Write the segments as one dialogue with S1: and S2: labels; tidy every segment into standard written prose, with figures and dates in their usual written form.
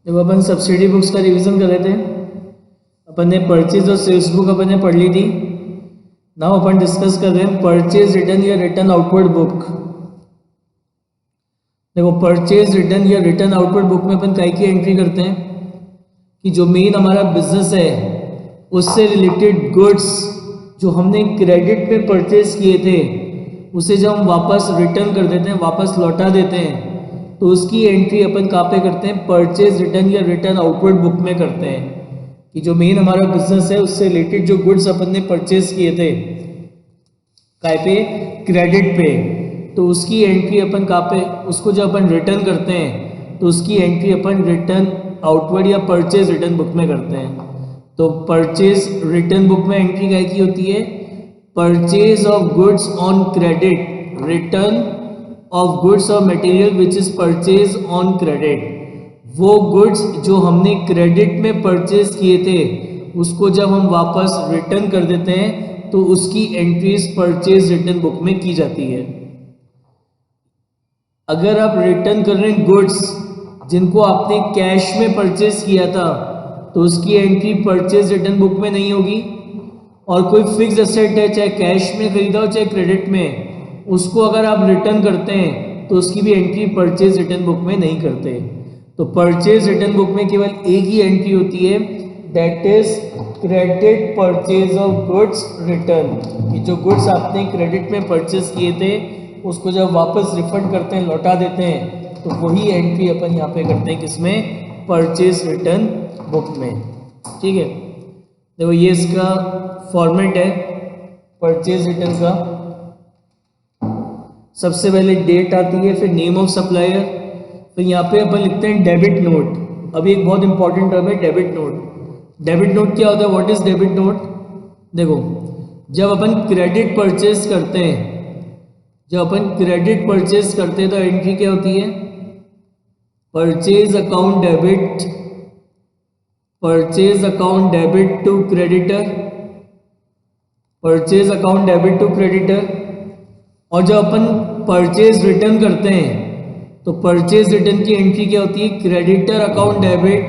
S1: जब अपन subsidy books का revision कर रहे थे, अपन ने परचेज और सेल्स बुक अपन ने पढ़ ली थी। नाउ अपन डिस्कस कर रहे हैं परचेज रिटर्न या रिटर्न आउटवर्ड बुक। देखो, परचेज रिटर्न या रिटर्न आउटवर्ड बुक में अपन काय की एंट्री करते हैं कि जो मेन हमारा बिजनेस है उससे रिलेटेड गुड्स जो हमने क्रेडिट पे परचेज किए थे उसे जब हम वापस रिटर्न कर देते हैं, वापस लौटा देते हैं, तो उसकी एंट्री अपन कहाँ पे करते हैं? परचेज रिटर्न या रिटर्न आउटवर्ड बुक में करते हैं कि जो मेन हमारा बिजनेस है उससे रिलेटेड जो गुड्स अपन ने परचेज किए थे काय पे? क्रेडिट पे, तो उसकी एंट्री अपन कहाँ पे? उसको जब अपन रिटर्न करते हैं तो उसकी एंट्री अपन रिटर्न आउटवर्ड या परचेज रिटर्न बुक में करते हैं। तो परचेज रिटर्न बुक में एंट्री काय की होती है? Purchase of goods on credit, return of goods और material which is purchase on credit. वो गुड्स जो हमने क्रेडिट में परचेज किए थे उसको जब हम वापस रिटर्न कर देते हैं तो उसकी एंट्रीज परचेज रिटर्न बुक में की जाती है। अगर आप रिटर्न कर रहे हैं गुड्स जिनको आपने कैश में परचेज किया था तो उसकी एंट्री परचेज रिटर्न बुक में नहीं होगी। और कोई फिक्स एसेट है, चाहे कैश में खरीदा हो चाहे क्रेडिट में, उसको अगर आप रिटर्न करते हैं तो उसकी भी एंट्री परचेज रिटर्न बुक में नहीं करते। तो परचेज रिटर्न बुक में केवल एक ही एंट्री होती है, that is credit purchase of goods return. कि जो गुड्स आपने क्रेडिट में परचेज किए थे उसको जब वापस रिफंड करते हैं, लौटा देते हैं, तो वही एंट्री अपन यहाँ पे करते हैं किसमें? परचेज रिटर्न बुक में। ठीक है, देखो ये इसका फॉर्मेट है परचेज रिटर्न का। सबसे पहले डेट आती है, फिर नेम ऑफ सप्लायर, फिर यहाँ पे अपन लिखते हैं डेबिट नोट। अभी एक बहुत इंपॉर्टेंट टर्म है डेबिट नोट। डेबिट नोट क्या होता है? What is debit note? देखो, जब अपन क्रेडिट परचेज करते हैं, जब अपन क्रेडिट परचेज करते हैं तो एंट्री क्या होती है? Purchase account debit, purchase account debit to creditor, purchase account debit to creditor. और जब अपन परचेज रिटर्न करते हैं तो परचेज रिटर्न की एंट्री क्या होती है? Creditor account debit,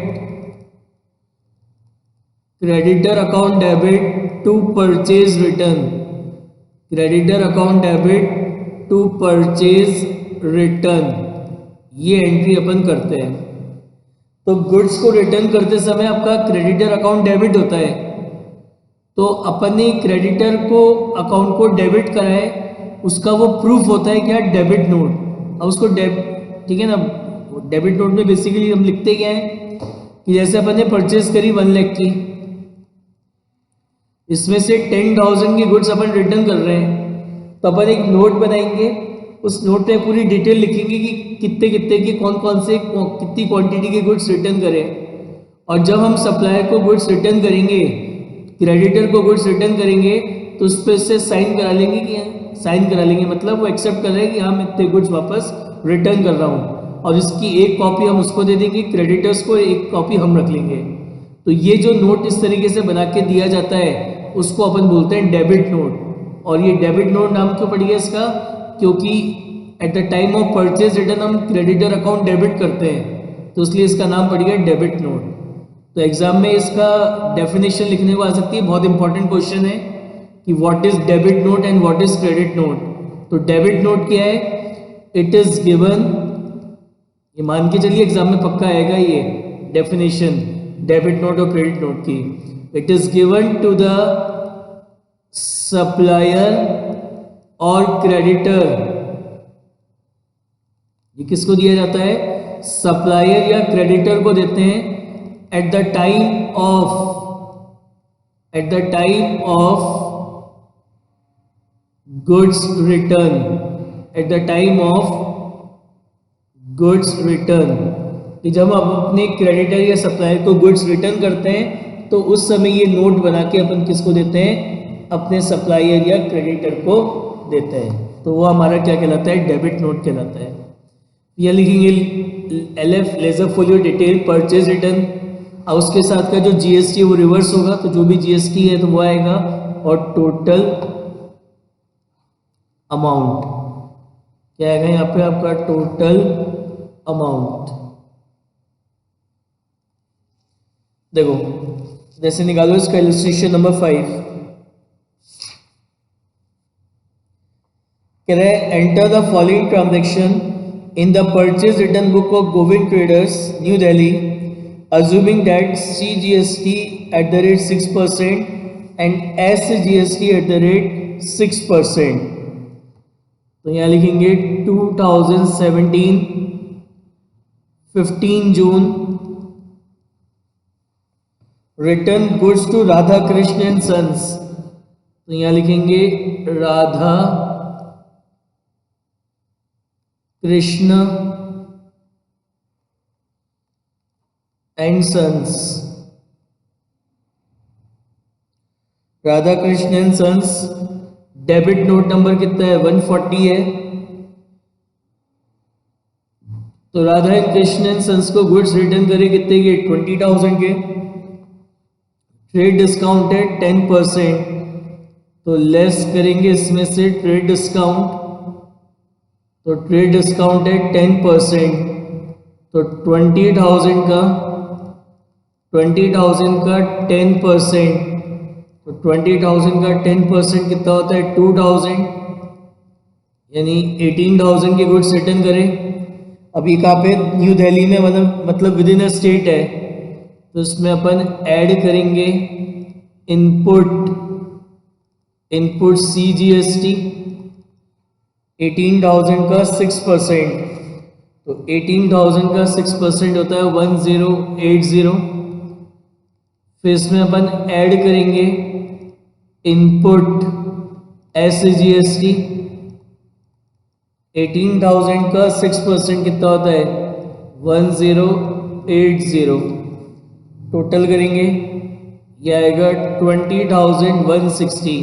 S1: creditor account debit to purchase return, creditor account debit to purchase return. ये एंट्री अपन करते हैं। तो गुड्स को रिटर्न करते समय आपका क्रेडिटर अकाउंट डेबिट होता है, तो अपन ने क्रेडिटर को अकाउंट को डेबिट करा है, उसका वो प्रूफ होता है क्या? Debit note. अब उसको ठीक है ना, डेबिट नोट में बेसिकली हम लिखते क्या है कि जैसे अपन ने परचेज करी 1 लाख की, इसमें से 10,000 की गुड्स अपन रिटर्न कर रहे हैं, तो अपन एक नोट बनाएंगे, उस नोट में पूरी डिटेल लिखेंगे कि कितने कितने की कौन कौन से कितनी क्वांटिटी के गुड्स रिटर्न करें। और जब हम सप्लायर को गुड्स रिटर्न करेंगे, क्रेडिटर को गुड्स रिटर्न करेंगे, तो उस पर से साइन करा लेंगे कि साइन करा लेंगे, मतलब वो एक्सेप्ट कर रहे हैं कि हाँ मैं इतने गुड्स वापस रिटर्न कर रहा हूँ, और इसकी एक कॉपी हम उसको दे देंगे, क्रेडिटर्स को एक कॉपी हम रख लेंगे। तो ये जो नोट इस तरीके से बना के दिया जाता है उसको अपन बोलते हैं डेबिट नोट। और ये डेबिट नोट नाम क्यों पड़ गया इसका? क्योंकि eight the time of purchase return हम क्रेडिटर अकाउंट डेबिट करते हैं, तो इसलिए इसका नाम पड़ गया डेबिट नोट। तो एग्जाम में इसका डेफिनेशन लिखने को आ सकती है, बहुत इंपॉर्टेंट क्वेश्चन है कि what is debit note and what is credit note. तो डेबिट नोट क्या है? इट इज गिवन, ये मान के चलिए एग्जाम में पक्का आएगा ये डेफिनेशन डेबिट नोट और क्रेडिट नोट की। It is given to the supplier और क्रेडिटर। ये किसको दिया जाता है? सप्लायर या क्रेडिटर को देते हैं eight the time of goods return, eight the time of goods return. कि जब हम अपने क्रेडिटर या सप्लायर को गुड्स रिटर्न करते हैं तो उस समय ये नोट बना के अपन किसको देते हैं? अपने सप्लायर या क्रेडिटर को देते हैं। तो वो हमारा क्या कहलाता है? डेबिट नोट कहलाता है। यह लिखेंगे LF ledger folio detail purchase return, और उसके साथ का जो GST वो रिवर्स होगा, तो जो भी GST है तो वो आएगा, और टोटल अमाउंट क्या आएगा यहाँ पे? आपका टोटल अमाउंट। देखो जैसे निकालो इसका इलस्ट्रेशन नंबर 5, कह रहे हैं enter the following transaction in the purchase return book of Govind traders new Delhi assuming that CGST at the rate 6% and SGST at the rate 6%. तो यहाँ लिखेंगे 2017 15 June return goods to Radha Krishna and sons, तो यहाँ लिखेंगे Radha Krishna and sons, Radha Krishna and sons. Debit note number कितना है 140 है। तो Radha and Krishna and sons को गुड्स रिटर्न करे कितने के 20,000 के। ट्रेड डिस्काउंट है 10%, तो लेस करेंगे इसमें से ट्रेड डिस्काउंट, तो ट्रेड डिस्काउंट है 10%, तो 20,000 का 10%, तो 20,000 का 10% कितना होता है 2,000, यानी 18,000 के गुड्स रिटर्न करें। अभी कहाँ पे न्यू दिल्ली में मतलब विद इन अ स्टेट है, तो इसमें अपन ऐड करेंगे इनपुट CGST 18,000 का 6%, तो 18,000 का 6% होता है 1080। फिर इसमें अपन ऐड करेंगे इनपुट SGST 18,000 का 6% कितना होता है 1080। टोटल करेंगे ये आएगा 20,160।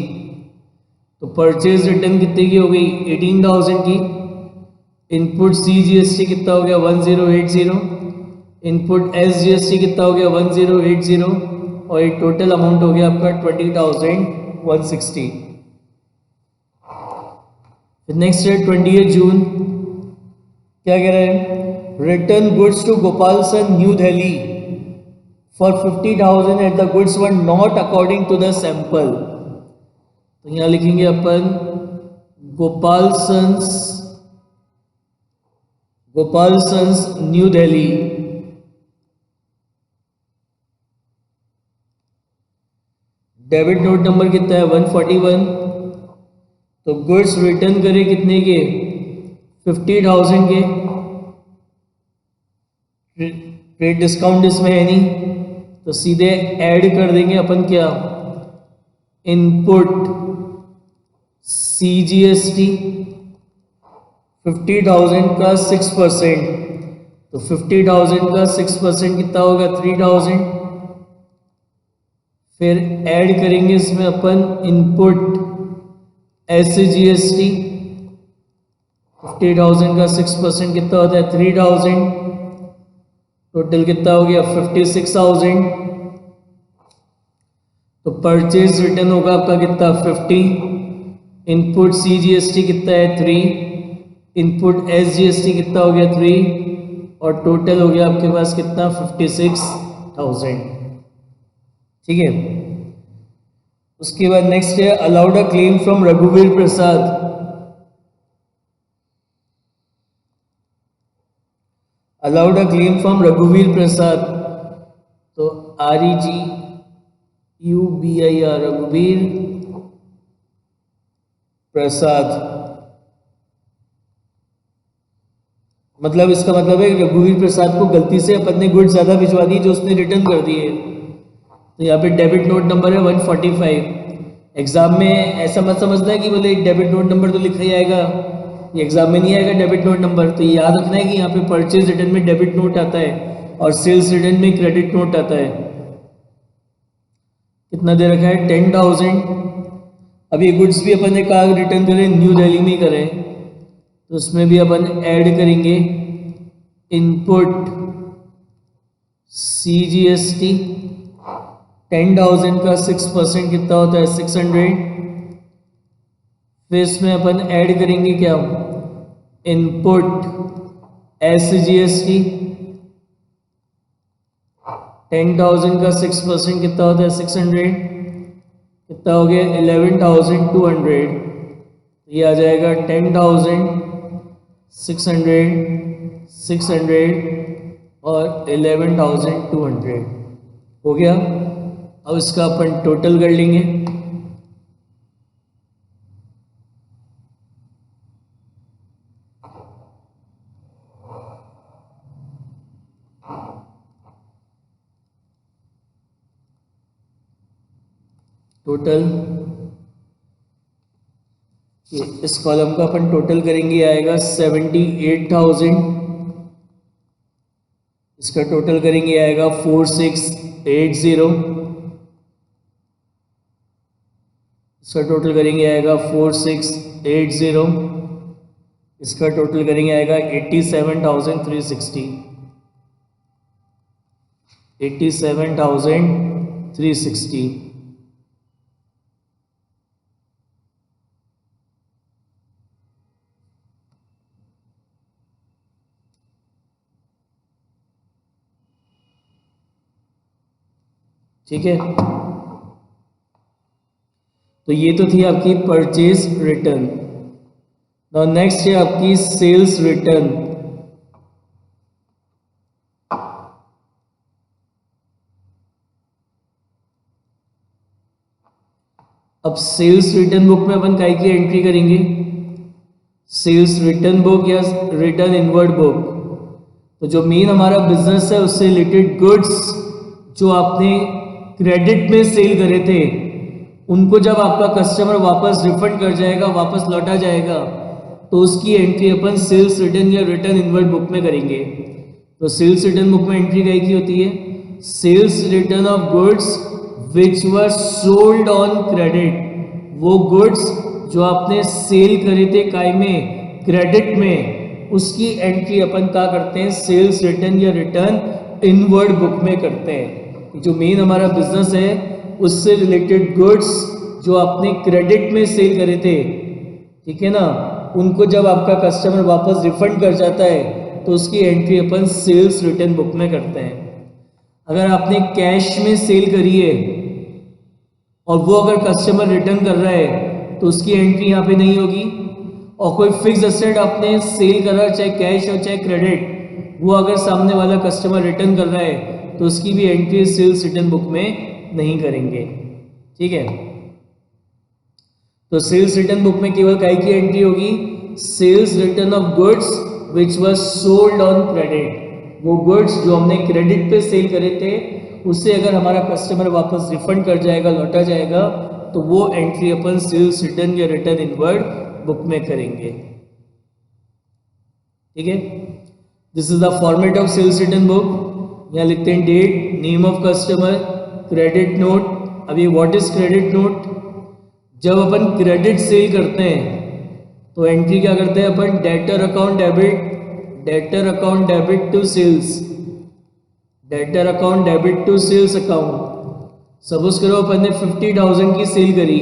S1: तो परचेज रिटर्न कितने की हो गई 18,000 की। इनपुट CGST कितना हो गया 1080, इनपुट SGST कितना हो गया 1080, और ये टोटल अमाउंट हो गया आपका 20,160। नेक्स्ट है 28 जून, क्या कह रहे हैं return goods to Gopal son new Delhi for 50,000 at the goods were not according to the sample. तो यहाँ लिखेंगे अपन Gopal sons new Delhi, debit note number कितना है 141। तो गुड्स रिटर्न करे कितने के 50,000 के। ट्रेड डिस्काउंट इसमें है नहीं, तो सीधे ऐड कर देंगे अपन क्या इनपुट CGST 50,000 का 6%, तो 50,000 का 6% कितना होगा 3,000। फिर ऐड करेंगे इसमें अपन इनपुट SGST 50,000 का 6% कितना होता है 3,000। टोटल कितना हो गया 56,000। तो परचेज रिटर्न होगा आपका कितना 50, इनपुट CGST कितना है 3, इनपुट SGST कितना हो गया 3, और टोटल हो गया आपके पास कितना 56,000। ठीक है। उसके बाद नेक्स्ट है अलाउड अ क्लेम फ्रॉम रघुवीर प्रसाद। अलाउड अ क्लेम फ्रॉम रघुवीर प्रसाद, तो REGUBIR रघुवीर प्रसाद, मतलब इसका मतलब है रघुवीर प्रसाद को गलती से अपन ने गुड्स ज्यादा भिजवा दी जो उसने रिटर्न कर दिए। तो यहाँ पे डेबिट नोट नंबर है 145। एग्जाम में ऐसा मत समझना है कि बोले डेबिट नोट नंबर तो लिखा ही आएगा, ये एग्जाम में नहीं आएगा डेबिट नोट नंबर। तो ये याद रखना है कि यहाँ पे परचेज रिटर्न में डेबिट नोट आता है और सेल्स रिटर्न में क्रेडिट नोट आता है। कितना दे रखा है 10,000। अब ये गुड्स भी अपन ने कहा रिटर्न करें न्यू दिल्ली में करें, तो उसमें भी अपन ऐड करेंगे इनपुट CGST 10,000 का 6% कितना होता है 600। फिर इसमें अपन ऐड करेंगे क्या इनपुट SGST 10,000 का 6% कितना होता है 600, कितना हो गया 11,200, ये आ जाएगा 10,000 600 600 और 11,200 हो गया। अब इसका अपन टोटल कर लेंगे। टोटल इस कॉलम का अपन टोटल करेंगे, आएगा 78,000, इसका टोटल करेंगे आएगा 4680, इसका टोटल करेंगे आएगा 4680, इसका टोटल करेंगे आएगा 87,360, 87,360। ठीक है, तो ये तो थी आपकी परचेज रिटर्न। नाउ नेक्स्ट है आपकी सेल्स रिटर्न। अब सेल्स रिटर्न बुक में अपन काय की एंट्री करेंगे, सेल्स रिटर्न बुक या रिटर्न इनवर्ड बुक। तो जो मेन हमारा बिजनेस है उससे रिलेटेड गुड्स जो आपने क्रेडिट में सेल करे थे, उनको जब आपका कस्टमर वापस रिफंड कर जाएगा, वापस लौटा जाएगा, तो उसकी एंट्री अपन सेल्स रिटर्न या रिटर्न इनवर्ड बुक में करेंगे। तो सेल्स रिटर्न बुक में एंट्री काय की होती है, sales return of goods which were sold on credit. वो गुड्स जो आपने सेल करे थे काय में, क्रेडिट में, उसकी एंट्री अपन क्या करते हैं, सेल्स रिटर्न या रिटर्न इनवर्ड बुक में करते हैं। जो मेन हमारा बिजनेस है उससे रिलेटेड गुड्स जो आपने क्रेडिट में सेल करे थे, ठीक है ना, उनको जब आपका कस्टमर वापस रिफंड कर जाता है तो उसकी एंट्री अपन सेल्स रिटर्न बुक में करते हैं। अगर आपने कैश में सेल करी है और वो अगर कस्टमर रिटर्न कर रहा है तो उसकी एंट्री यहाँ पे नहीं होगी। और कोई फिक्स एसेट आपने सेल करा, चाहे कैश हो चाहे क्रेडिट, वो अगर सामने वाला कस्टमर रिटर्न कर रहा है तो उसकी भी एंट्री सेल्स रिटर्न बुक में नहीं करेंगे। ठीक है, तो सेल्स रिटर्न बुक में केवल काय की एंट्री होगी, sales return of goods which was sold on credit. वो गुड्स जो हमने क्रेडिट पे सेल करे थे उससे अगर हमारा कस्टमर वापस रिफंड कर जाएगा, लौटा जाएगा, तो वो एंट्री अपन सेल्स रिटर्न या रिटर्न इनवर्ड बुक में करेंगे। ठीक है, this is the format of sales return book. यहाँ लिखते हैं date, name of customer, credit note. अभी व्हाट इज क्रेडिट नोट, जब अपन क्रेडिट सेल करते हैं तो एंट्री क्या करते हैं अपन, debtor account debit, debtor account debit to sales, debtor account debit to sales account. Suppose करो अपन ने 50,000 की सेल करी।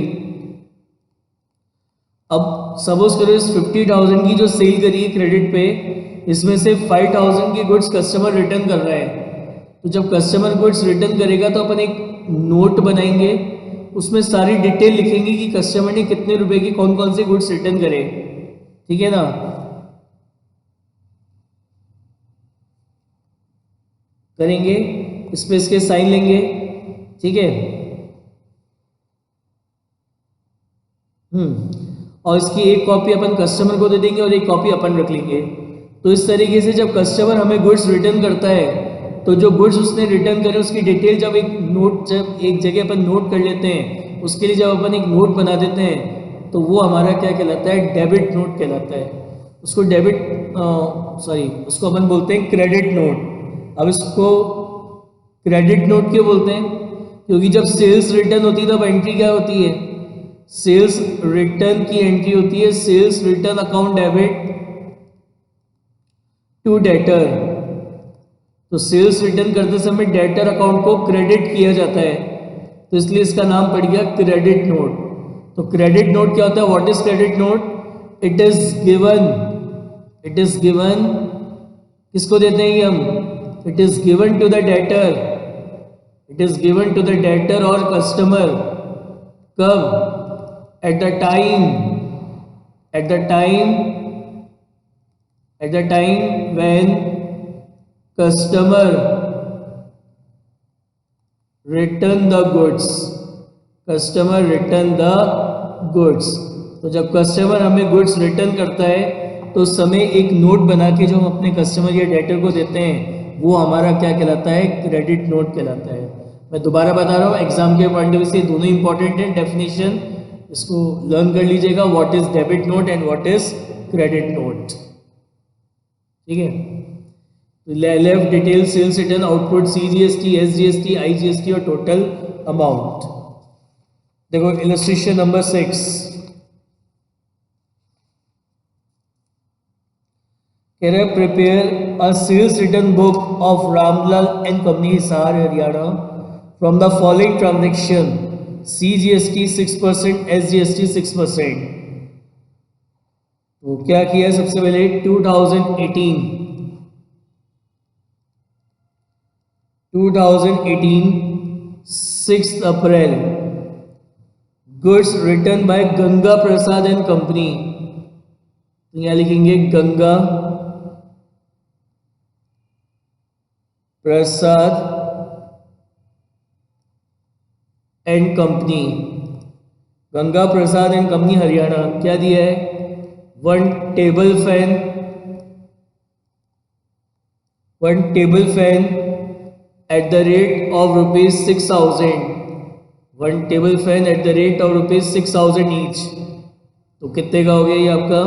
S1: अब सपोज करो इस 50,000 की जो सेल करी है क्रेडिट पे, इसमें से 5,000 की गुड्स कस्टमर रिटर्न कर रहा है। तो जब कस्टमर गुड्स रिटर्न करेगा तो अपन एक नोट बनाएंगे, उसमें सारी डिटेल लिखेंगे कि कस्टमर ने कितने रुपए की कौन कौन से गुड्स रिटर्न करे। ठीक है ना, करेंगे, इस पे इसके साइन लेंगे। ठीक है, और इसकी एक कॉपी अपन कस्टमर को दे देंगे और एक कॉपी अपन रख लेंगे। तो इस तरीके से जब कस्टमर हमें गुड्स रिटर्न करता है तो जो गुड्स उसने रिटर्न करे उसकी डिटेल जब एक जगह अपन नोट कर लेते हैं, उसके लिए जब अपन एक नोट बना देते हैं तो वो हमारा क्या कहलाता है, डेबिट नोट कहलाता है। उसको उसको अपन बोलते हैं क्रेडिट नोट। अब इसको क्रेडिट नोट क्यों बोलते हैं, क्योंकि जब सेल्स रिटर्न होती है तब एंट्री क्या होती है, सेल्स रिटर्न की एंट्री होती है sales return account debit to debtor. तो सेल्स रिटर्न करते समय डेटर अकाउंट को क्रेडिट किया जाता है, तो इसलिए इसका नाम पड़ गया क्रेडिट नोट। तो क्रेडिट नोट क्या होता है, what is credit note, it is given किसको देते हैं ये हम, it is given to the debtor it is given to the debtor और कस्टमर कब? At the time when customer return the goods. तो जब कस्टमर हमें गुड्स रिटर्न करता है तो उस समय एक नोट बना के जो हम अपने कस्टमर या डेटर को देते हैं वो हमारा क्या कहलाता है? क्रेडिट नोट कहलाता है। मैं दोबारा बता रहा हूँ, एग्जाम के पॉइंट ऑफ व्यू से दोनों इंपॉर्टेंट है। डेफिनेशन इसको लर्न कर लीजिएगा, what is debit note and what is credit note. ठीक है, left detail sales return, output, CGST, SGST, IGST और टोटल अमाउंट। देखो इलस्ट्रेशन नंबर 6, कह रहे prepare a sales return book of Ramlal and company Hisar Haryana from the following transaction, CGST 6%, SGST 6%। तो क्या किया सबसे पहले? 2018 6 अप्रैल, goods return by Ganga Prasad and company. तो यहां लिखेंगे Ganga Prasad and company, Ganga Prasad and company Haryana. क्या दिया है? 1 table fan at the rate of rupees 6,000, 1 table fan at the rate of rupees 6,000 each। तो कितने का हो गया ये आपका?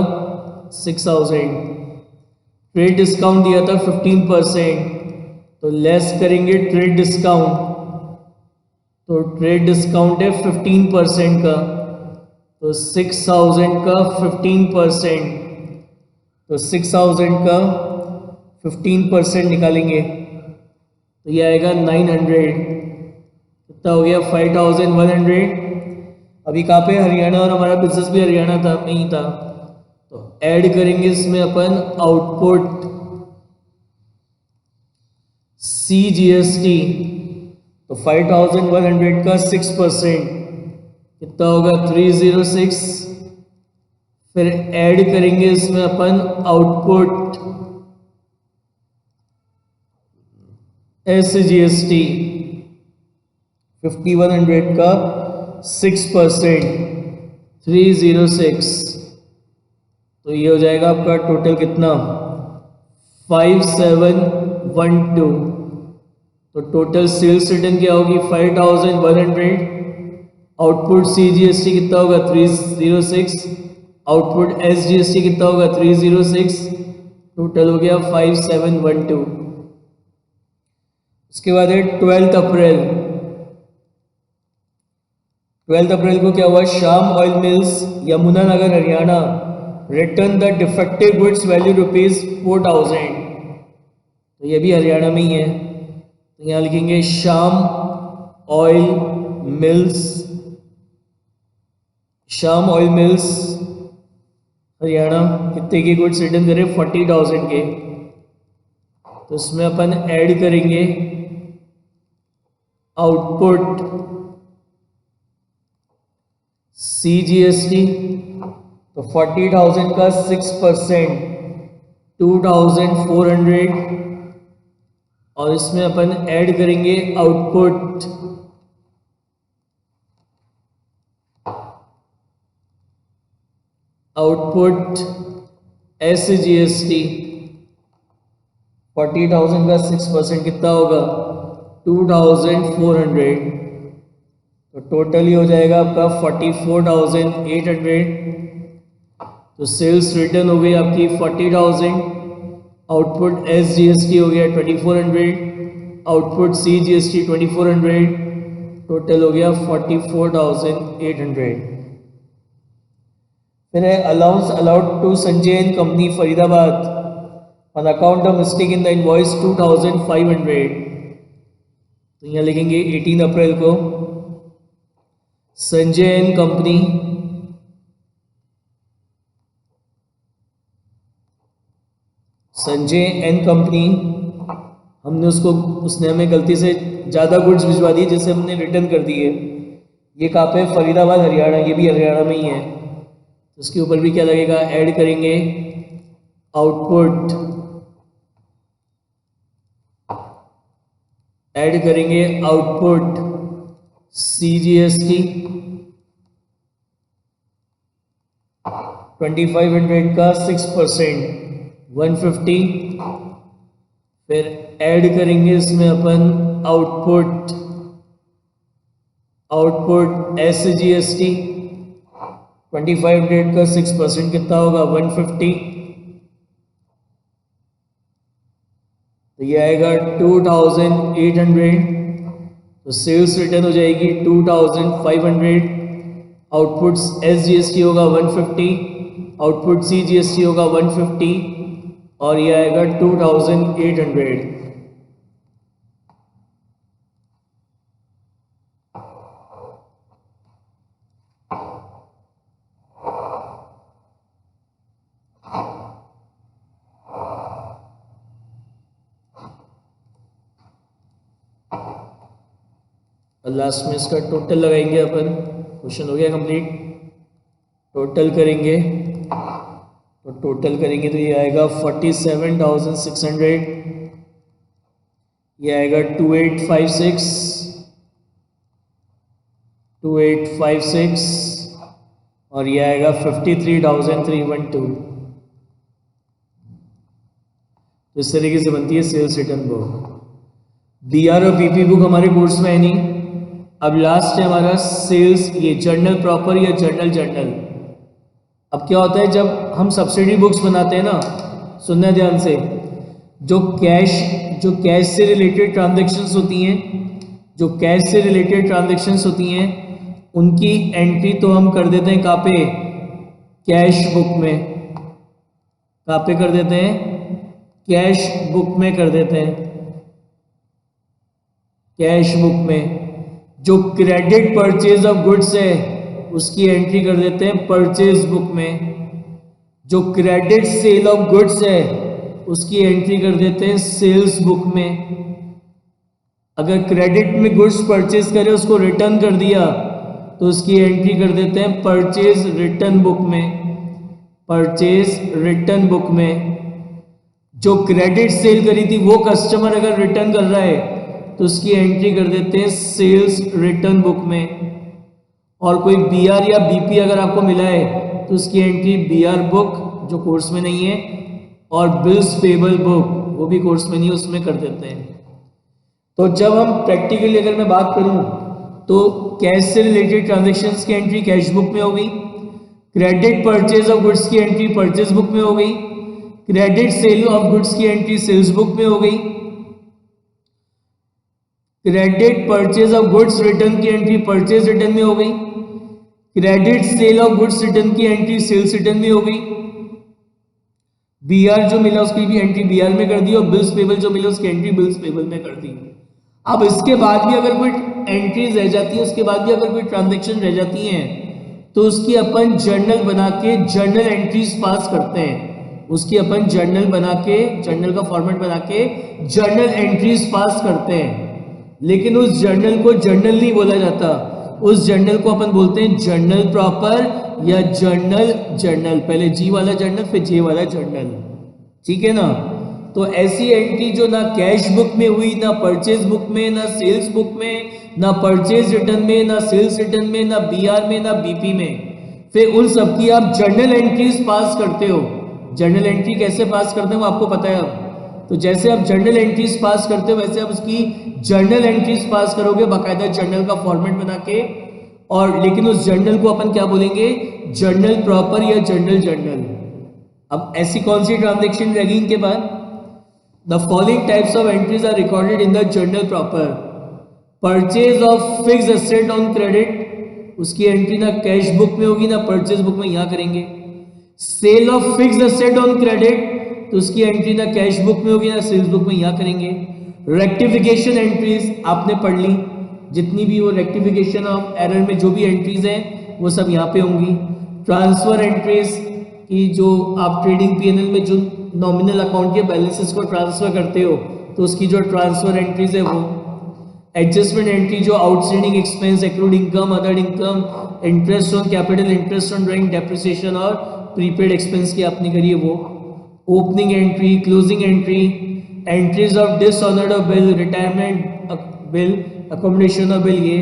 S1: 6,000। ट्रेड डिस्काउंट दिया था 15%, तो लेस करेंगे ट्रेड डिस्काउंट, तो ट्रेड डिस्काउंट है 15% का, तो 6,000 का 15%, तो 6,000 का 15% निकालेंगे तो ये आएगा 900। कितना हो गया? 5,100। अभी कहाँ पे? हरियाणा, और हमारा बिजनेस भी हरियाणा था, में ही था। तो ऐड करेंगे इसमें अपन आउटपुट CGST, तो 5,100 का 6% कितना होगा? 306। फिर ऐड करेंगे इसमें अपन आउटपुट SGST 5,100 का 6%, 306। तो ये हो जाएगा आपका टोटल कितना? 5,712। तो टोटल सेल्स रिटर्न क्या होगी? 5,100, आउटपुट CGST कितना होगा? 306, आउटपुट SGST कितना होगा? 306, टोटल हो गया 5,712। उसके बाद है 12 अप्रैल। 12 अप्रैल को क्या हुआ? Shyam oil mills Yamunanagar Haryana return the defective goods value ₹4,000। तो ये भी हरियाणा में ही है, तो यहाँ लिखेंगे श्याम ऑयल मिल्स हरियाणा कितने के गुड्स रिटर्न करें? 40,000 के। तो इसमें अपन ऐड करेंगे आउटपुट CGST, तो 40,000 का 6%, 2,400, और इसमें अपन ऐड करेंगे आउटपुट SGST, 40,000 का 6% कितना होगा? 2,400। तो टोटल ही हो जाएगा आपका 44,800। तो सेल्स रिटर्न हो गई आपकी 40,000, आउटपुट SGST हो गया 2,400, आउटपुट CGST 2,400, टोटल हो गया 44,800। फिर है allowance allowed to Sanjay and company Faridabad on account of mistake in the invoice 2,500। तो यहाँ लिखेंगे 18 अप्रैल को संजय एंड कंपनी हमने उसने हमें गलती से ज़्यादा गुड्स भिजवा दी जिसे हमने रिटर्न कर दिए। ये कहाँ पे? फरीदाबाद हरियाणा, ये भी हरियाणा में ही है। तो उसके ऊपर भी क्या लगेगा? ऐड करेंगे आउटपुट, ऐड करेंगे आउटपुट CGST 2500 का 6% 150, फिर ऐड करेंगे इसमें अपन आउटपुट SGST 2500 का 6% कितना होगा? 150, तो ये आएगा 2800, तो सेल्स रिटर्न हो जाएगी 2500, आउटपुट SGST होगा 150, आउटपुट CGST होगा 150 और ये आएगा 2800। और लास्ट में इसका टोटल लगाएंगे अपन। क्वेश्चन हो गया कंप्लीट। टोटल करेंगे तो ये आएगा 47,600, ये आएगा 2856 और ये आएगा 53,312। तो इस तरीके से बनती है सेल्स रिटर्न बुक। BR और BP बुक हमारे कोर्स में है नहीं। अब लास्ट है हमारा सेल्स, ये जर्नल प्रॉपर या जर्नल। अब क्या होता है जब हम सब्सिडी बुक्स बनाते हैं ना, सुनना ध्यान से, जो कैश से रिलेटेड ट्रांजैक्शंस होती हैं, उनकी एंट्री तो हम कर देते हैं कहाँ पे? कैश बुक में। कहाँ पे कर देते हैं? कैश बुक में कर देते हैं। कैश बुक में जो क्रेडिट परचेज ऑफ गुड्स है उसकी एंट्री कर देते हैं परचेज बुक में। जो क्रेडिट सेल ऑफ गुड्स है उसकी एंट्री कर देते हैं सेल्स बुक में। अगर क्रेडिट में गुड्स परचेज करे उसको रिटर्न कर दिया तो उसकी एंट्री कर देते हैं परचेज रिटर्न बुक में। जो क्रेडिट सेल करी थी वो कस्टमर अगर रिटर्न कर रहा है तो उसकी एंट्री कर देते हैं सेल्स रिटर्न बुक में। और कोई BR या BP अगर आपको मिला है तो उसकी एंट्री BR बुक, जो कोर्स में नहीं है, और बिल्स पेबल बुक, वो भी कोर्स में नहीं है, उसमें कर देते हैं। तो जब हम प्रैक्टिकली अगर मैं बात करूं तो कैश से रिलेटेड ट्रांजैक्शंस की एंट्री कैश बुक में हो गई, क्रेडिट परचेज ऑफ गुड्स की एंट्री परचेज बुक में हो गई, क्रेडिट सेल ऑफ गुड्स की एंट्री सेल्स बुक में हो गई, credit purchase of goods return की एंट्री परचेज रिटर्न में हो गई, credit sale of goods return की एंट्री सेल्स रिटर्न में हो गई, BR जो मिला उसकी भी एंट्री BR में कर दी और बिल्स पेबल जो मिला उसकी एंट्री बिल्स पेबल में कर दी। अब इसके बाद भी अगर कोई एंट्रीज रह जाती है, उसके बाद भी अगर कोई ट्रांजैक्शन रह जाती हैं तो उसकी अपन जर्नल बना के जर्नल एंट्रीज पास करते हैं। उसकी अपन जर्नल बना के, जर्नल का फॉर्मेट बना के जर्नल एंट्रीज पास करते हैं। लेकिन उस जर्नल को जर्नल नहीं बोला जाता, उस जर्नल को अपन बोलते हैं जर्नल प्रॉपर या जर्नल। पहले G वाला जर्नल फिर J वाला जर्नल, ठीक है ना। तो ऐसी एंट्री जो ना कैश बुक में हुई, ना परचेज बुक में, ना सेल्स बुक में, ना परचेज रिटर्न में, ना सेल्स रिटर्न में, ना BR में, ना BP में, फिर उन सब की आप जर्नल एंट्रीज पास करते हो। जर्नल एंट्री कैसे पास करते हो आपको पता है अब। तो जैसे आप जर्नल एंट्रीज पास करते हो वैसे आप उसकी जर्नल एंट्रीज पास करोगे बाकायदा जर्नल का फॉर्मेट बना के। और लेकिन उस जर्नल को अपन क्या बोलेंगे? जर्नल प्रॉपर या जर्नल। अब ऐसी कौन सी ट्रांजैक्शन रहेगी इनके बाद? The following types of entries are recorded in the journal proper. Purchase of fixed asset on credit, उसकी एंट्री ना कैश बुक में होगी ना परचेज बुक में, यहां करेंगे। Sale of fixed asset on credit, तो उसकी एंट्री ना कैश बुक में होगी ना सेल्स बुक में, यहां करेंगे। रेक्टिफिकेशन एंट्रीज आपने पढ़ ली, जितनी भी वो रेक्टिफिकेशन ऑफ एरर में जो भी एंट्रीज हैं वो सब यहाँ पे होंगी। ट्रांसफर एंट्रीज की जो आप ट्रेडिंग P&L में जो नॉमिनल अकाउंट के बैलेंसेस को ट्रांसफर करते हो तो उसकी जो ट्रांसफर एंट्रीज है वो, एडजस्टमेंट एंट्री जो outstanding expense, accrued income, other income, interest on capital, interest on drawing, depreciation और प्रीपेड एक्सपेंस की आपने करी है वो, opening entry, closing entry, entries of dishonoured of bill, retirement bill, accommodation of bill, ये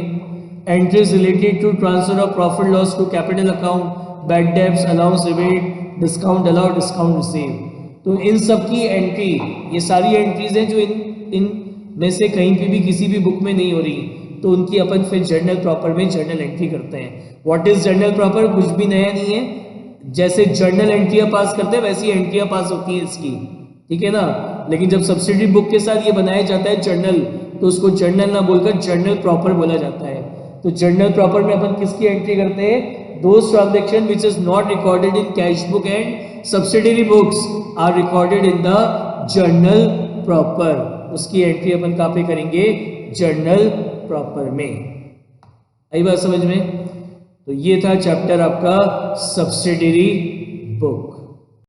S1: entries related to transfer of profit loss to capital account, bad debts, allowance rebate, discount allowed, discount receive. तो इन सब की entry, ये सारी entries हैं जो इन में से कहीं पे भी किसी भी बुक में नहीं हो रही, तो उनकी अपन फिर जर्नल प्रॉपर में जर्नल एंट्री करते हैं। What is journal proper? कुछ भी नया नहीं है, जैसे जर्नल एंट्रियां पास करते हैं वैसी एंट्रियां पास होती हैं इसकी, ठीक है ना। लेकिन जब सब्सिडी बुक के साथ ये बनाया जाता है जर्नल, तो उसको जर्नल ना बोलकर जर्नल प्रॉपर बोला जाता है। तो जर्नल प्रॉपर में अपन किसकी एंट्री करते हैं? Those transaction which is not recorded in cash book and subsidiary books are recorded in the journal proper. उसकी एंट्री अपन कहाँ पे करेंगे? जर्नल प्रॉपर में। आई बात समझ में? तो ये था चैप्टर आपका सब्सिडरी बुक।